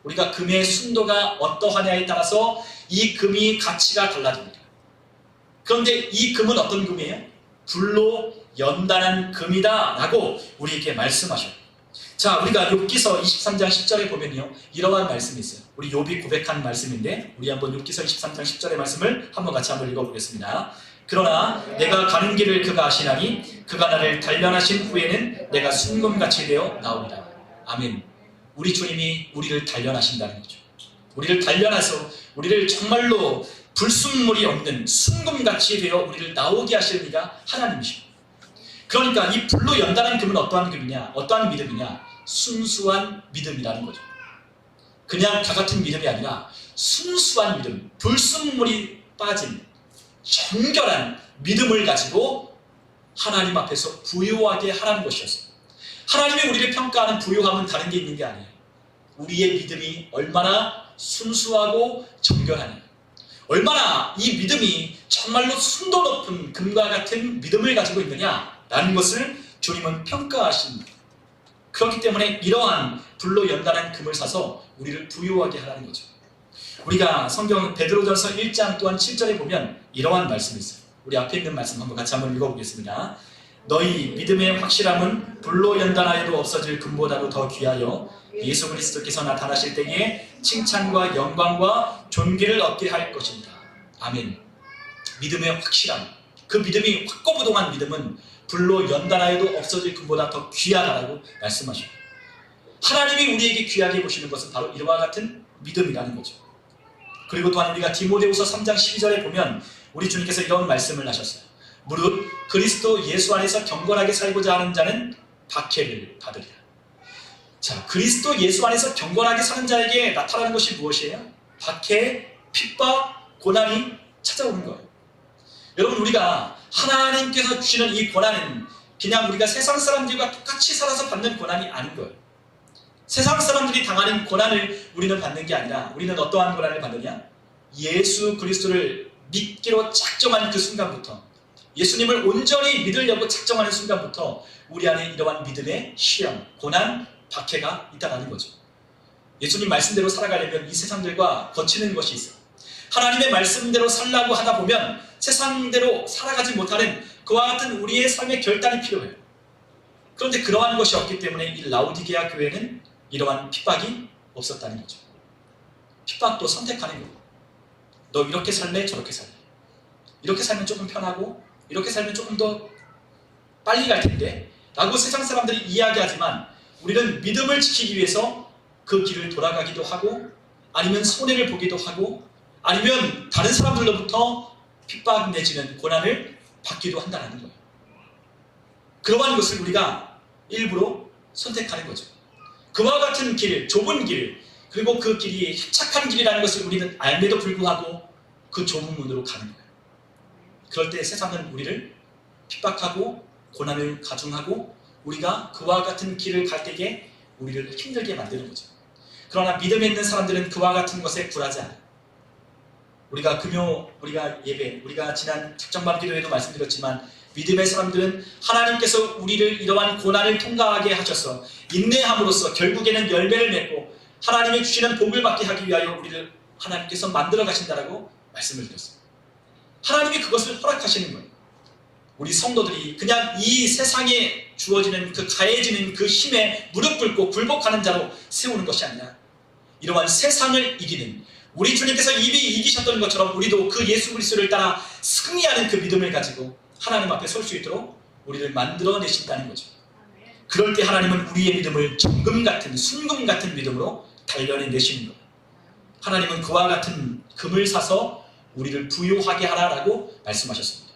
우리가 금의 순도가 어떠하냐에 따라서 이 금이 가치가 달라집니다. 그런데 이 금은 어떤 금이에요? 불로 연단한 금이다 라고 우리에게 말씀하셔요. 자, 우리가 욥기서 23장 10절에 보면요 이러한 말씀이 있어요. 우리 욥이 고백한 말씀인데 우리 한번 욥기서 23장 10절의 말씀을 한번 같이 한번 읽어보겠습니다. 그러나 내가 가는 길을 그가 아시나니 그가 나를 단련하신 후에는 내가 순금같이 되어 나오리라. 아멘. 우리 주님이 우리를 단련하신다는 거죠. 우리를 단련해서 우리를 정말로 불순물이 없는 순금같이 되어 우리를 나오게 하시는 이가 하나님이십니다. 그러니까 이 불로 연단한 금은 어떠한 금이냐? 어떠한 믿음이냐? 순수한 믿음이라는 거죠. 그냥 다 같은 믿음이 아니라 순수한 믿음, 불순물이 빠진 정결한 믿음을 가지고 하나님 앞에서 부유하게 하라는 것이었어요. 하나님이 우리를 평가하는 부유함은 다른 게 있는 게 아니에요. 우리의 믿음이 얼마나 순수하고 정결하냐, 얼마나 이 믿음이 정말로 순도 높은 금과 같은 믿음을 가지고 있느냐라는 것을 주님은 평가하십니다. 그렇기 때문에 이러한 불로 연단한 금을 사서 우리를 부유하게 하라는 거죠. 우리가 성경 베드로전서 1장 또한 7절에 보면 이러한 말씀이 있어요. 우리 앞에 있는 말씀 한번 같이 한번 읽어보겠습니다. 너희 믿음의 확실함은 불로 연단하여도 없어질 금보다도 더 귀하여 예수 그리스도께서 나타나실 때에 칭찬과 영광과 존귀를 얻게 할 것입니다. 아멘. 믿음의 확실함, 그 믿음이 확고부동한 믿음은 불로 연단하여도 없어질 금보다 더 귀하다라고 말씀하십니다. 하나님이 우리에게 귀하게 보시는 것은 바로 이와 같은 믿음이라는 거죠. 그리고 또한 우리가 디모데후서 3장 12절에 보면 우리 주님께서 이런 말씀을 하셨어요. 무릇 그리스도 예수 안에서 경건하게 살고자 하는 자는 박해를 받으리라. 자, 그리스도 예수 안에서 경건하게 사는 자에게 나타나는 것이 무엇이에요? 박해, 핍박, 고난이 찾아오는 거예요. 여러분, 우리가 하나님께서 주시는 이 고난은 그냥 우리가 세상 사람들과 똑같이 살아서 받는 고난이 아닌 거예요. 세상 사람들이 당하는 고난을 우리는 받는 게 아니라 우리는 어떠한 고난을 받느냐? 예수 그리스도를 믿기로 작정한 그 순간부터, 예수님을 온전히 믿으려고 작정하는 순간부터 우리 안에 이러한 믿음의 시험, 고난, 박해가 있다는 거죠. 예수님 말씀대로 살아가려면 이 세상들과 거치는 것이 있어요. 하나님의 말씀대로 살라고 하다 보면 세상대로 살아가지 못하는 그와 같은 우리의 삶의 결단이 필요해요. 그런데 그러한 것이 없기 때문에 이 라오디게아 교회는 이러한 핍박이 없었다는 거죠. 핍박도 선택하는 거예요. 너 이렇게 살래? 저렇게 살래? 이렇게 살면 조금 편하고 이렇게 살면 조금 더 빨리 갈 텐데 라고 세상 사람들이 이야기하지만 우리는 믿음을 지키기 위해서 그 길을 돌아가기도 하고 아니면 손해를 보기도 하고 아니면 다른 사람들로부터 핍박 내지는 고난을 받기도 한다는 거예요. 그러한 것을 우리가 일부러 선택하는 거죠. 그와 같은 길, 좁은 길, 그리고 그 길이 협착한 길이라는 것을 우리는 알매도 불구하고 그 좁은 문으로 가는 거예요. 그럴 때 세상은 우리를 핍박하고 고난을 가중하고 우리가 그와 같은 길을 갈 때에 우리를 힘들게 만드는 거죠. 그러나 믿음에 있는 사람들은 그와 같은 것에 굴하지 않아요. 우리가 예배, 우리가 지난 작정밤 기도에도 말씀드렸지만 믿음의 사람들은 하나님께서 우리를 이러한 고난을 통과하게 하셔서 인내함으로써 결국에는 열매를 맺고 하나님이 주시는 복을 받게 하기 위하여 우리를 하나님께서 만들어 가신다라고 말씀을 드렸어요. 하나님이 그것을 허락하시는 거예요. 우리 성도들이 그냥 이 세상에 주어지는 그 가해지는 그 힘에 무릎 꿇고 굴복하는 자로 세우는 것이 아니라 이러한 세상을 이기는 우리 주님께서 이미 이기셨던 것처럼 우리도 그 예수 그리스도를 따라 승리하는 그 믿음을 가지고 하나님 앞에 설 수 있도록 우리를 만들어내신다는 거죠. 그럴 때 하나님은 우리의 믿음을 정금 같은 순금 같은 믿음으로 단련해내시는 거예요. 하나님은 그와 같은 금을 사서 우리를 부유하게 하라라고 말씀하셨습니다.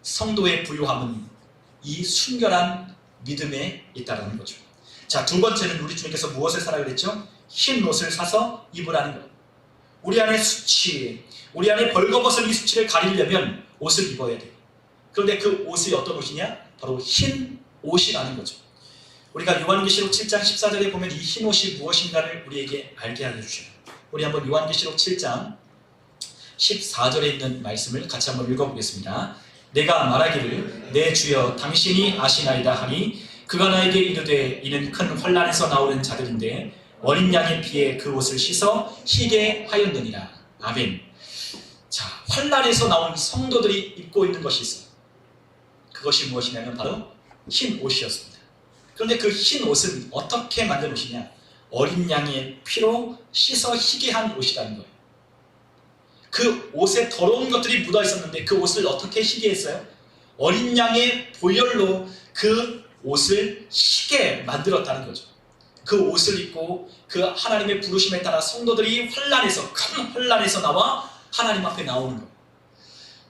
성도의 부유함은 이 순결한 믿음에 있다는 거죠. 자, 두 번째는 우리 주님께서 무엇을 사라 그랬죠? 흰 옷을 사서 입으라는 거예요. 우리 안에 수치, 우리 안에 벌거벗은 이 수치를 가리려면 옷을 입어야 돼요. 그런데 그 옷이 어떤 옷이냐? 바로 흰 옷이라는 거죠. 우리가 요한계시록 7장 14절에 보면 이 흰 옷이 무엇인가를 우리에게 알게 해주셔요. 우리 한번 요한계시록 7장 14절에 있는 말씀을 같이 한번 읽어보겠습니다. 내가 말하기를 내 주여 당신이 아시나이다 하니 그가 나에게 이르되 이는 큰 환난에서 나오는 자들인데 어린 양의 피에 그 옷을 씻어 희게 하였느니라. 아멘. 자, 환난에서 나온 성도들이 입고 있는 것이 있어요. 그것이 무엇이냐면 바로 흰 옷이었습니다. 그런데 그 흰 옷은 어떻게 만든 옷이냐? 어린 양의 피로 씻어 희게 한 옷이라는 거예요. 그 옷에 더러운 것들이 묻어 있었는데 그 옷을 어떻게 희게 했어요? 어린 양의 보혈로 그 옷을 희게 만들었다는 거죠. 그 옷을 입고 그 하나님의 부르심에 따라 성도들이 환난에서 큰 환난에서 나와 하나님 앞에 나오는 거예요.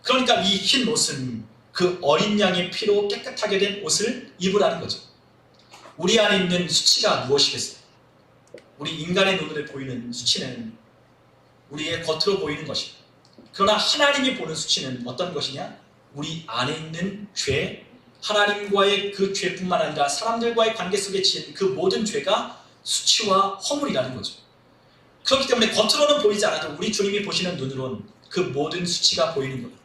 그러니까 이 흰 옷은 그 어린 양의 피로 깨끗하게 된 옷을 입으라는 거죠. 우리 안에 있는 수치가 무엇이겠어요? 우리 인간의 눈으로 보이는 수치는 우리의 겉으로 보이는 것이고, 그러나 하나님이 보는 수치는 어떤 것이냐? 우리 안에 있는 죄, 하나님과의 그 죄뿐만 아니라 사람들과의 관계 속에 지은 그 모든 죄가 수치와 허물이라는 거죠. 그렇기 때문에 겉으로는 보이지 않아도 우리 주님이 보시는 눈으로는 그 모든 수치가 보이는 거예요.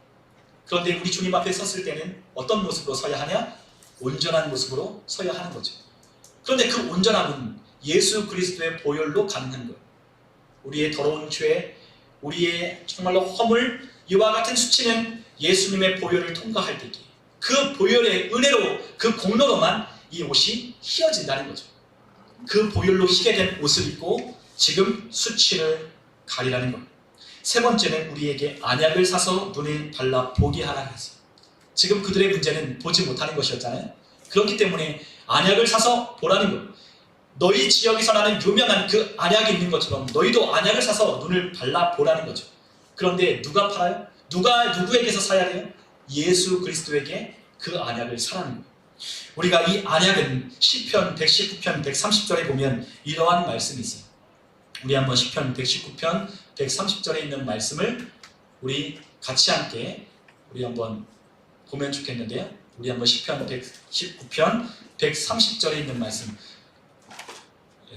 그런데 우리 주님 앞에 섰을 때는 어떤 모습으로 서야 하냐? 온전한 모습으로 서야 하는 거죠. 그런데 그 온전함은 예수 그리스도의 보혈로 가능한 거예요. 우리의 더러운 죄, 우리의 정말로 허물, 이와 같은 수치는 예수님의 보혈을 통과할 때에 그 보혈의 은혜로, 그 공로로만 이 옷이 휘어진다는 거죠. 그 보혈로 희게 된 옷을 입고 지금 수치를 가리라는 거예요. 세 번째는 우리에게 안약을 사서 눈에 발라 보게 하라고 했어요. 지금 그들의 문제는 보지 못하는 것이었잖아요. 그렇기 때문에 안약을 사서 보라는 거예요. 너희 지역에서 나는 유명한 그 안약이 있는 것처럼 너희도 안약을 사서 눈을 발라 보라는 거죠. 그런데 누가 팔아요? 누구에게서 사야 돼요? 예수 그리스도에게 그 안약을 사라는 거예요. 우리가 이 안약은 시편 119편 130절에 보면 이러한 말씀이 있어요. 우리 한번 시편 119편 130절에 있는 말씀을 우리 같이 함께 우리 한번 보면 좋겠는데요. 우리 한번 시편 119편 130절에 있는 말씀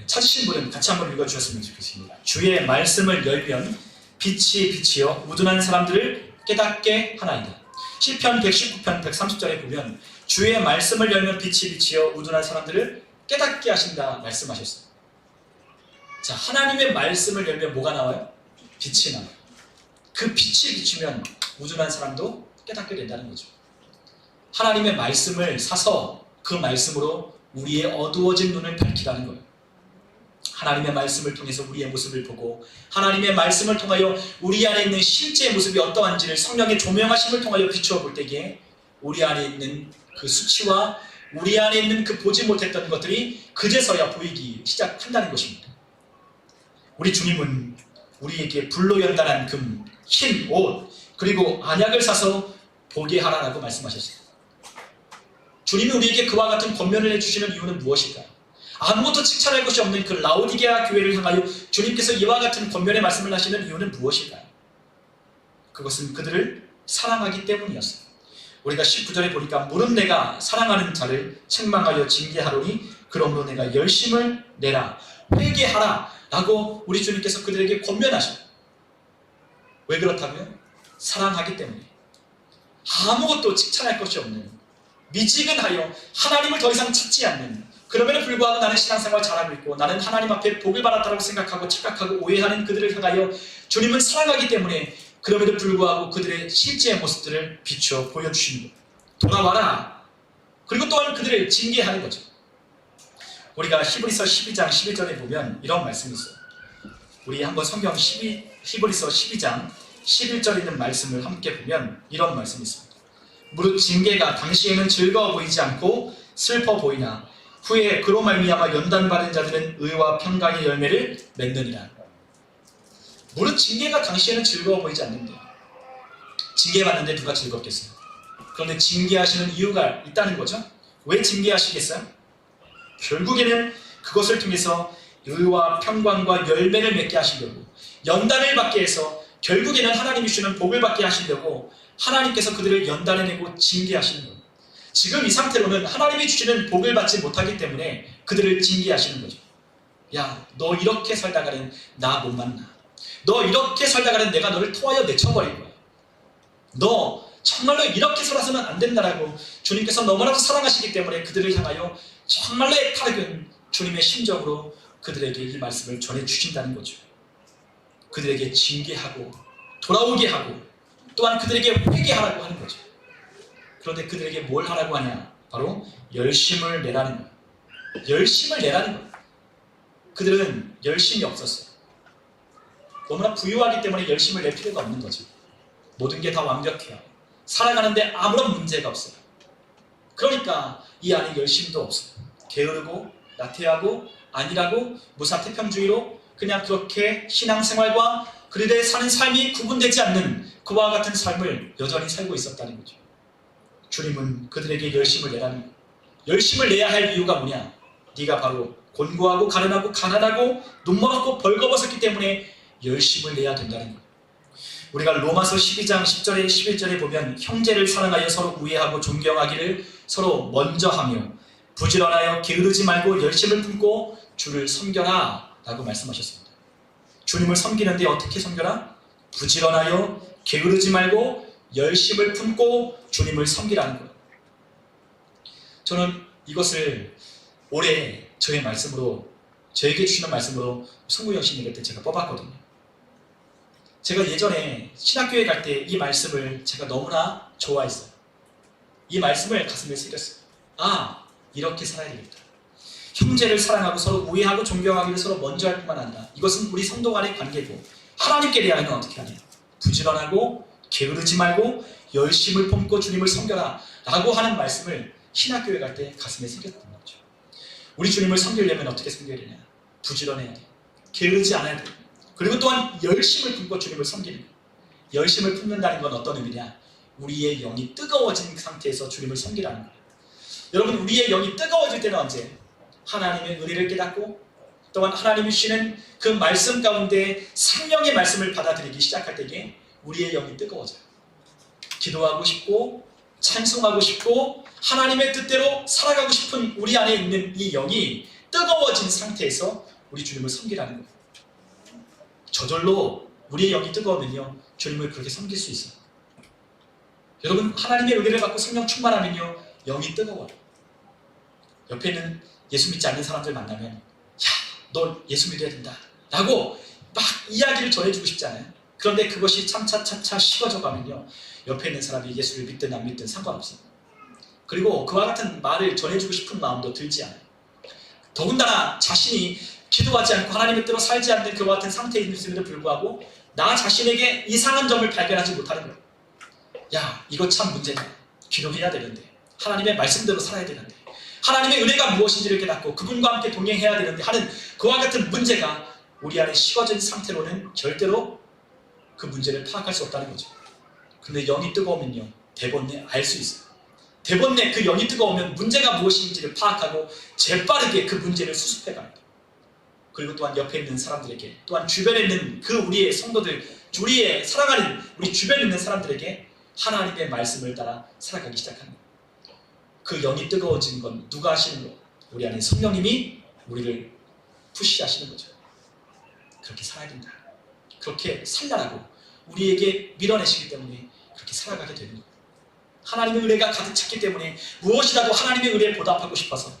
찾으신 분은 같이 한번 읽어주셨으면 좋겠습니다. 주의 말씀을 열면 빛이 빛이여 우둔한 사람들을 깨닫게 하나이다. 시편 119편 130절에 보면 주의 말씀을 열면 빛이 빛이여 우둔한 사람들을 깨닫게 하신다 말씀하셨어요. 자, 하나님의 말씀을 열면 뭐가 나와요? 빛이 나와요. 그 빛이 비추면 우둔한 사람도 깨닫게 된다는 거죠. 하나님의 말씀을 사서 그 말씀으로 우리의 어두워진 눈을 밝히라는 거예요. 하나님의 말씀을 통해서 우리의 모습을 보고 하나님의 말씀을 통하여 우리 안에 있는 실제의 모습이 어떠한지를 성령의 조명하심을 통하여 비추어 볼 때에 우리 안에 있는 그 수치와 우리 안에 있는 그 보지 못했던 것들이 그제서야 보이기 시작한다는 것입니다. 우리 주님은 우리에게 불로 연단한 금, 흰 옷, 그리고 안약을 사서 보게 하라라고 말씀하셨어요. 주님이 우리에게 그와 같은 권면을 해주시는 이유는 무엇일까요? 아무것도 칭찬할 것이 없는 그 라오디게아 교회를 향하여 주님께서 이와 같은 권면의 말씀을 하시는 이유는 무엇일까요? 그것은 그들을 사랑하기 때문이었어요. 우리가 19절에 보니까 무릇 내가 사랑하는 자를 책망하여 징계하노니 그러므로 내가 열심을 내라 회개하라 라고 우리 주님께서 그들에게 권면하셔요. 왜 그렇다고요? 사랑하기 때문에. 아무것도 칭찬할 것이 없는, 미지근하여 하나님을 더 이상 찾지 않는, 그럼에도 불구하고 나는 신앙생활 잘하고 있고 나는 하나님 앞에 복을 받았다고 생각하고 착각하고 오해하는 그들을 향하여 주님은 사랑하기 때문에 그럼에도 불구하고 그들의 실제의 모습들을 비추어 보여주시는 거예요. 돌아와라. 그리고 또한 그들을 징계하는 거죠. 우리가 히브리서 12장 11절에 보면 이런 말씀이 있어요. 우리 한번 성경 히브리서 12장 11절에 있는 말씀을 함께 보면 이런 말씀이 있습니다. 무릇 징계가 당시에는 즐거워 보이지 않고 슬퍼 보이나 후에 그로 말미암아 연단받은 자들은 의와 평강의 열매를 맺느니라. 무릇 징계가 당시에는 즐거워 보이지 않는데, 징계받는데 누가 즐겁겠어요? 그런데 징계하시는 이유가 있다는 거죠. 왜 징계하시겠어요? 결국에는 그것을 통해서 의와 평강과 열매를 맺게 하시려고, 연단을 받게 해서 결국에는 하나님이 주는 복을 받게 하시려고 하나님께서 그들을 연단해내고 징계하시는 거예요. 지금 이 상태로는 하나님이 주시는 복을 받지 못하기 때문에 그들을 징계하시는 거죠. 야, 너 이렇게 살다가는 나 못 만나. 너 이렇게 살다가는 내가 너를 토하여 내쳐버릴 거야. 너 정말로 이렇게 살아서는 안 된다라고 주님께서 너무나도 사랑하시기 때문에 그들을 향하여 정말로 애타르은 주님의 심정으로 그들에게 이 말씀을 전해주신다는 거죠. 그들에게 징계하고 돌아오게 하고 또한 그들에게 회개하라고 하는 거죠. 그런데 그들에게 뭘 하라고 하냐? 바로 열심을 내라는 거예요. 열심을 내라는 거예요. 그들은 열심이 없었어요. 너무나 부유하기 때문에 열심을 낼 필요가 없는 거죠. 모든 게 다 완벽해요. 살아가는데 아무런 문제가 없어요. 그러니까 이 안에 열심도 없어요. 게으르고 나태하고 안일하고 무사태평주의로 그냥 그렇게 신앙생활과 그들의 사는 삶이 구분되지 않는 그와 같은 삶을 여전히 살고 있었다는 거죠. 주님은 그들에게 열심을 내라는 거예요. 열심을 내야 할 이유가 뭐냐? 네가 바로 곤고하고 가련하고 가난하고 눈멀었고 벌거벗었기 때문에 열심을 내야 된다는 거예요. 우리가 로마서 12장 10절에 11절에 보면 형제를 사랑하여 서로 우애하고 존경하기를 서로 먼저 하며 부지런하여 게으르지 말고 열심을 품고 주를 섬겨라 라고 말씀하셨습니다. 주님을 섬기는데 어떻게 섬겨라? 부지런하여 게으르지 말고 열심을 품고 주님을 섬기라는 거예요. 저는 이것을 올해 저의 말씀으로, 저에게 주시는 말씀으로 송구영 씨에게 때 제가 뽑았거든요. 제가 예전에 신학교에 갈 때 이 말씀을 제가 너무나 좋아했어요. 이 말씀을 가슴에 새겼어요. 아, 이렇게 살아야 되겠다. 형제를 사랑하고 서로 우애하고 존경하기를 서로 먼저 할 뿐만 아니라 이것은 우리 성도 간의 관계고 하나님께 대하여는 어떻게 하냐? 부지런하고 게으르지 말고 열심을 품고 주님을 섬겨라 라고 하는 말씀을 신학교에 갈 때 가슴에 새겼던 거죠. 우리 주님을 섬기려면 어떻게 섬겨야 되냐? 부지런해야 돼. 게으르지 않아야 돼. 그리고 또한 열심을 품고 주님을 섬기는 거예요. 열심을 품는다는 건 어떤 의미냐? 우리의 영이 뜨거워진 상태에서 주님을 섬기라는 거예요. 여러분, 우리의 영이 뜨거워질 때는 언제? 하나님의 은혜를 깨닫고 또한 하나님이 주시는 그 말씀 가운데 생명의 말씀을 받아들이기 시작할 때에 우리의 영이 뜨거워져요. 기도하고 싶고 찬송하고 싶고 하나님의 뜻대로 살아가고 싶은 우리 안에 있는 이 영이 뜨거워진 상태에서 우리 주님을 섬기라는 거예요. 저절로 우리의 영이 뜨거우면요 주님을 그렇게 섬길 수 있어요. 여러분, 하나님의 은혜를 받고 성령 충만하면요 영이 뜨거워요. 옆에 있는 예수 믿지 않는 사람들 만나면 야, 너 예수 믿어야 된다 라고 막 이야기를 전해주고 싶지 않아요? 그런데 그것이 차차 식어져 가면요 옆에 있는 사람이 예수를 믿든 안 믿든 상관없어요. 그리고 그와 같은 말을 전해주고 싶은 마음도 들지 않아요. 더군다나 자신이 기도하지 않고 하나님의 뜻대로 살지 않는 그와 같은 상태에 있음에도 불구하고 나 자신에게 이상한 점을 발견하지 못하는 거예요. 야, 이거 참 문제다. 기도해야 되는데, 하나님의 말씀대로 살아야 되는데, 하나님의 은혜가 무엇인지를 깨닫고 그분과 함께 동행해야 되는데 하는 그와 같은 문제가 우리 안에 식어진 상태로는 절대로 그 문제를 파악할 수 없다는 거죠. 근데 영이 뜨거우면요 대번에 알 수 있어요. 대번에 그 영이 뜨거우면 문제가 무엇인지를 파악하고 재빠르게 그 문제를 수습해 갑니다. 그리고 또한 옆에 있는 사람들에게, 또한 주변에 있는 그 우리의 성도들, 우리의 사랑하는 우리 주변에 있는 사람들에게 하나님의 말씀을 따라 살아가기 시작합니다. 그 영이 뜨거워지는 건 누가 하시는 거? 우리 안에 성령님이 우리를 푸시하시는 거죠. 그렇게 살아야 된다. 그렇게 살라라고 우리에게 밀어내시기 때문에 그렇게 살아가게 되는 거예요. 하나님의 은혜가 가득 찼기 때문에 무엇이라도 하나님의 은혜에 보답하고 싶어서,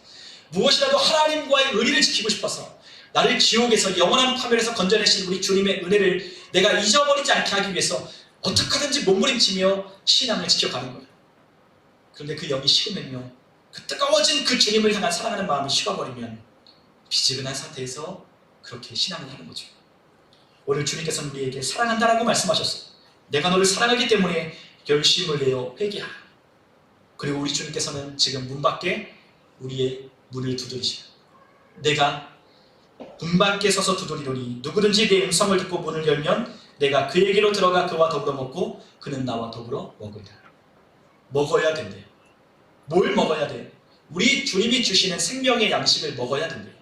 무엇이라도 하나님과의 의리를 지키고 싶어서, 나를 지옥에서 영원한 파멸에서 건져내신 우리 주님의 은혜를 내가 잊어버리지 않게 하기 위해서 어떻게 하든지 몸부림치며 신앙을 지켜가는 거예요. 그런데 그 영이 식으면요, 그 뜨거워진 그 주님을 향한 사랑하는 마음이 식어버리면 비지근한 상태에서 그렇게 신앙을 하는 거죠. 오늘 주님께서는 우리에게 사랑한다라고 말씀하셨어요. 내가 너를 사랑하기 때문에 열심을 내어 회개하라. 그리고 우리 주님께서는 지금 문 밖에 우리의 문을 두드리시라. 내가 문 밖에 서서 두드리노니 누구든지 내 음성을 듣고 문을 열면 내가 그에게로 들어가 그와 더불어 먹고 그는 나와 더불어 먹으리라. 먹어야 된대요. 뭘 먹어야 돼요? 우리 주님이 주시는 생명의 양식을 먹어야 된대요.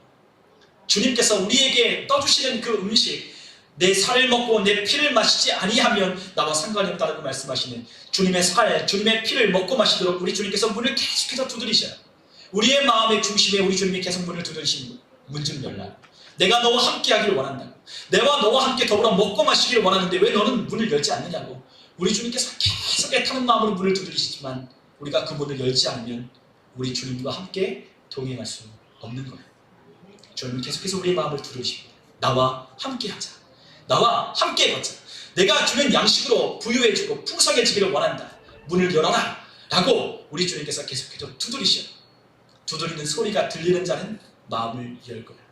주님께서 우리에게 떠주시는 그 음식, 내 살을 먹고 내 피를 마시지 아니하면 나와 상관이 없다고 말씀하시는 주님의 살, 주님의 피를 먹고 마시도록 우리 주님께서 문을 계속해서 두드리셔요. 우리의 마음의 중심에 우리 주님이 계속 문을 두드리시는 문 좀 열라. 내가 너와 함께 하기를 원한다고. 내가 너와 함께 더불어 먹고 마시기를 원하는데 왜 너는 문을 열지 않느냐고. 우리 주님께서 계속 애타는 마음으로 문을 두드리시지만 우리가 그 문을 열지 않으면 우리 주님과 함께 동행할 수 없는 거예요. 주님은 계속해서 우리의 마음을 두드리십니다. 나와 함께 하자. 나와 함께 걷자. 내가 주는 양식으로 부유해지고 풍성해지기를 원한다. 문을 열어라 라고 우리 주님께서 계속해서 두드리셔요. 두드리는 소리가 들리는 자는 마음을 열 거예요.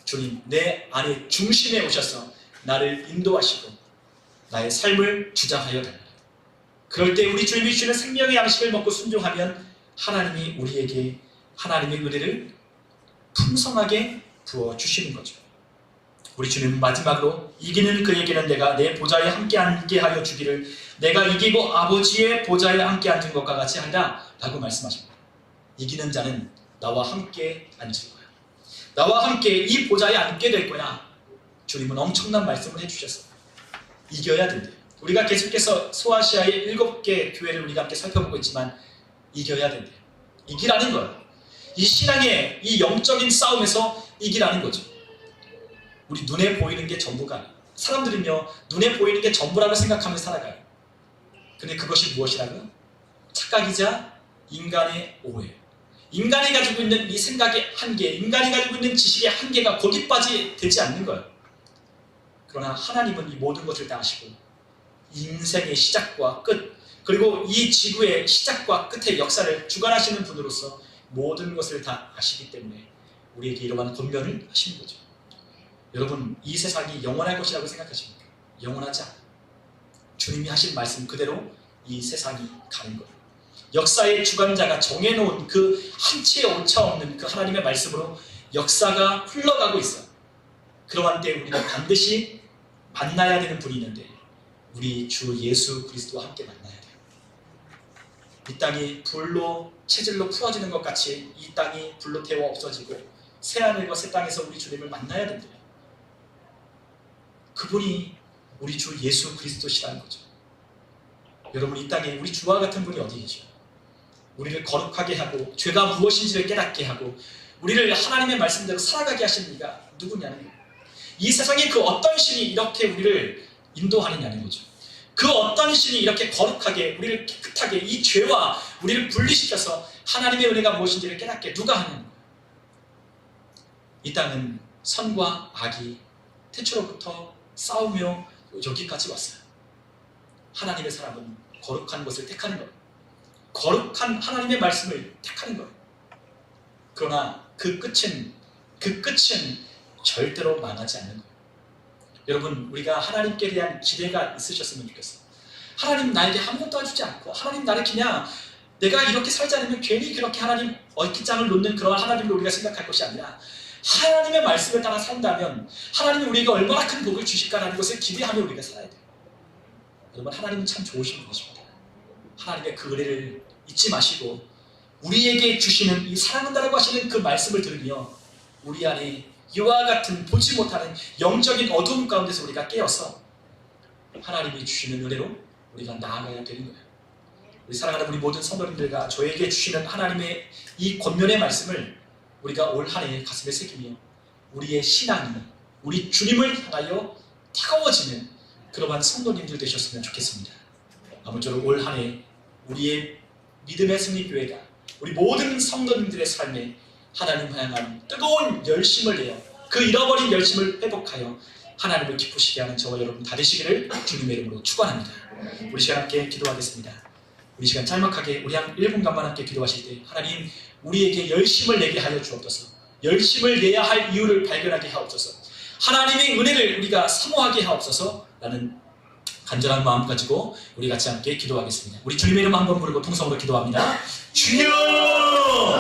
주님, 내 안에 중심에 오셔서 나를 인도하시고 나의 삶을 주장하여 달라. 그럴 때 우리 주님이 주는 생명의 양식을 먹고 순종하면 하나님이 우리에게 하나님의 은혜를 풍성하게 부어주시는 거죠. 우리 주님은 마지막으로 이기는 그에게는 내가 내 보좌에 함께 앉게 하여 주기를 내가 이기고 아버지의 보좌에 함께 앉은 것과 같이 하리라 라고 말씀하십니다. 이기는 자는 나와 함께 앉을 거야. 나와 함께 이 보좌에 앉게 될 거야. 주님은 엄청난 말씀을 해주셨어요. 이겨야 된대요. 우리가 계속해서 소아시아의 7개 교회를 우리가 함께 살펴보고 있지만 이겨야 된대요. 이기라는 거예요. 이 신앙의 이 영적인 싸움에서 이기라는 거죠. 우리 눈에 보이는 게 전부가 아니에요. 사람들은요, 눈에 보이는 게 전부라고 생각하면서 살아가요. 근데 그것이 무엇이라고요? 착각이자 인간의 오해예요. 인간이 가지고 있는 이 생각의 한계, 인간이 가지고 있는 지식의 한계가 거기까지 되지 않는 거예요. 그러나 하나님은 이 모든 것을 다 아시고 인생의 시작과 끝, 그리고 이 지구의 시작과 끝의 역사를 주관하시는 분으로서 모든 것을 다 아시기 때문에 우리에게 이러한 권면을 하시는 거죠. 여러분, 이 세상이 영원할 것이라고 생각하십니까? 영원하지 않아요. 주님이 하신 말씀 그대로 이 세상이 가는 거예요. 역사의 주관자가 정해놓은 그 한치의 오차 없는 그 하나님의 말씀으로 역사가 흘러가고 있어요. 그러한 때 우리는 반드시 만나야 되는 분이 있는데 우리 주 예수 그리스도와 함께 만나야 돼요. 이 땅이 불로 체질로 풀어지는 것 같이 이 땅이 불로 태워 없어지고 새하늘과 새 땅에서 우리 주님을 만나야 된대요. 그분이 우리 주 예수 그리스도시라는 거죠. 여러분, 이 땅에 우리 주와 같은 분이 어디 계셔요? 우리를 거룩하게 하고 죄가 무엇인지를 깨닫게 하고 우리를 하나님의 말씀대로 살아가게 하시는 이가 누구냐는 거예요. 이 세상에 그 어떤 신이 이렇게 우리를 인도하느냐는 거죠. 그 어떤 신이 이렇게 거룩하게 우리를 깨끗하게 이 죄와 우리를 분리시켜서 하나님의 은혜가 무엇인지를 깨닫게 누가 하냐는 거예요. 이 땅은 선과 악이 태초로부터 싸우며 여기까지 왔어요. 하나님의 사람은 거룩한 것을 택하는 거예요. 거룩한 하나님의 말씀을 택하는 거예요. 그러나 그 끝은 절대로 망하지 않는 거예요. 여러분, 우리가 하나님께 대한 기대가 있으셨으면 좋겠어요. 하나님 나에게 아무것도 해주지 않고 하나님 나를 그냥 내가 이렇게 살지 않으면 괜히 그렇게 하나님 얼깃장을 놓는 그런 하나님을 우리가 생각할 것이 아니라 하나님의 말씀을 따라 산다면 하나님이 우리에게 얼마나 큰 복을 주실까라는 것을 기대하며 우리가 살아야 돼요. 여러분, 하나님은 참 좋으신 분이십니다. 하나님의 그 은혜를 잊지 마시고 우리에게 주시는 이 사랑한다라고 하시는 그 말씀을 들으며 우리 안에 이와 같은 보지 못하는 영적인 어두움 가운데서 우리가 깨어서 하나님이 주시는 은혜로 우리가 나아가야 되는 거예요. 우리 사랑하는 우리 모든 성도님들과 저에게 주시는 하나님의 이 권면의 말씀을 우리가 올 한 해 가슴에 새기며 우리의 신앙이 우리 주님을 향하여 뜨거워지는 그러한 성도님들 되셨으면 좋겠습니다. 아무쪼록 올 한 해 우리의 믿음의 승리교회가 우리 모든 성도님들의 삶에 하나님 향한 뜨거운 열심을 내어 그 잃어버린 열심을 회복하여 하나님을 기쁘시게 하는 저와 여러분 다 되시기를 주님의 이름으로 축원합니다. 우리 시간 함께 기도하겠습니다. 우리 시간 짤막하게 우리 한 1분간만 함께 기도하실 때 하나님 우리에게 열심을 내게 하여 주옵소서. 열심을 내야 할 이유를 발견하게 하옵소서. 하나님의 은혜를 우리가 사모하게 하옵소서. 라는 간절한 마음 가지고 우리 같이 함께 기도하겠습니다. 우리 주님의 이름 한번 부르고 통성으로 기도합니다. 주여!